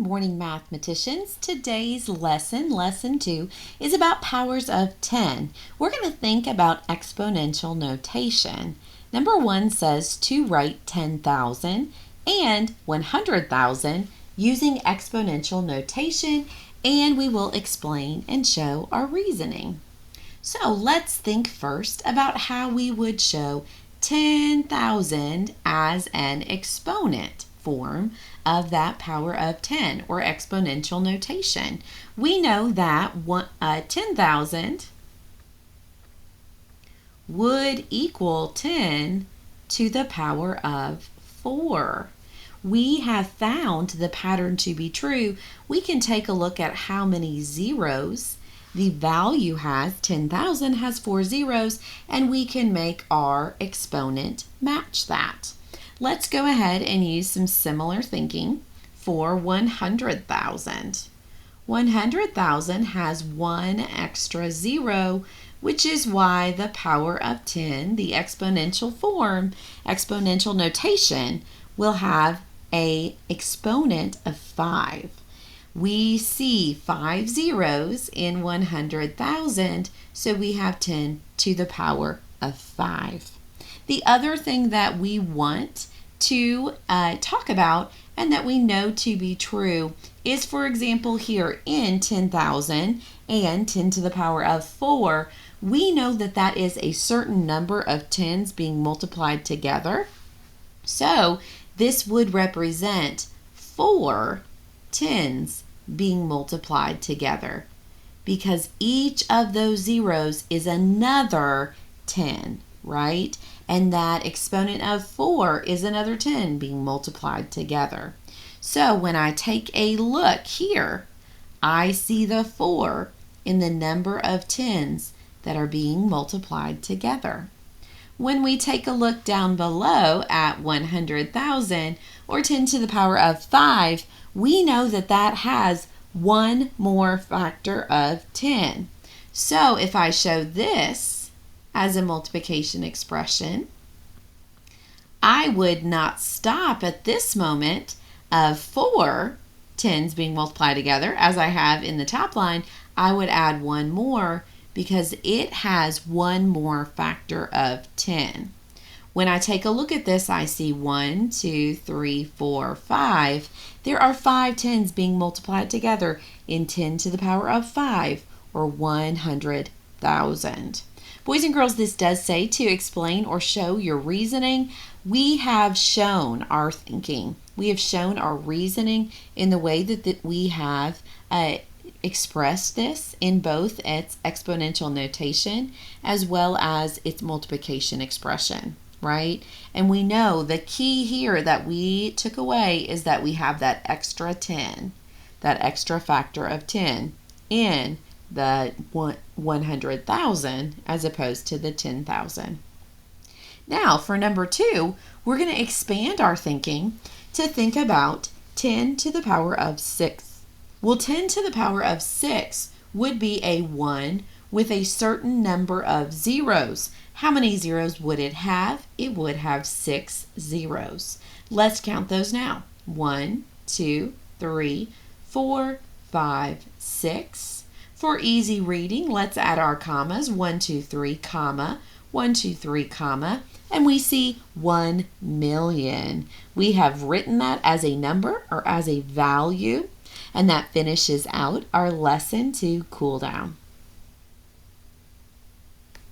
morning mathematicians. Today's lesson, lesson 2, is about powers of 10. We're going to think about exponential notation. Number 1 says to write 10,000 and 100,000 using exponential notation, and we will explain and show our reasoning. So let's think first about how we would show 10,000 as an exponent form of that power of 10 or exponential notation. We know that 10,000 would equal 10 to the power of 4. We have found the pattern to be true. We can take a look at how many zeros the value has. 10,000 has 4 zeros, and we can make our exponent match that. Let's go ahead and use some similar thinking for 100,000. 100,000 has 1 extra 0, which is why the power of 10, the exponential form, exponential notation, will have an exponent of 5. We see 5 zeros in 100,000, so we have 10 to the power of 5. The other thing that we want to talk about and that we know to be true is, for example, here in 10,000 and 10 to the power of 4, we know that that is a certain number of 10s being multiplied together. So this would represent 4 10s being multiplied together, because each of those zeros is another 10, right? And that exponent of 4 is another 10 being multiplied together. So when I take a look here, I see the 4 in the number of 10s that are being multiplied together. When we take a look down below at 100,000 or 10 to the power of 5, we know that that has one more factor of 10. So if I show this as a multiplication expression, I would not stop at this moment of 4 10s being multiplied together as I have in the top line. I would add one more because it has one more factor of 10. When I take a look at this, I see 1, 2, 3, 4, 5. There are 5 10s being multiplied together in 10 to the power of 5, or 100,000. Boys and girls, this does say to explain or show your reasoning. We have shown our thinking. We have shown our reasoning in the way that we have expressed this in both its exponential notation as well as its multiplication expression, right? And we know the key here that we took away is that we have that extra 10, that extra factor of 10 in the 100,000 as opposed to the 10,000. Now for number 2, we're going to expand our thinking to think about 10 to the power of 6. Well, 10 to the power of 6 would be a 1 with a certain number of zeros. How many zeros would it have? It would have 6 zeros. Let's count those now. 1, 2, 3, 4, 5, 6. For easy reading, let's add our commas. 1, 2, 3, comma, 1, 2, 3, comma, and we see 1 million. We have written that as a number or as a value, and that finishes out our lesson 2 cool down.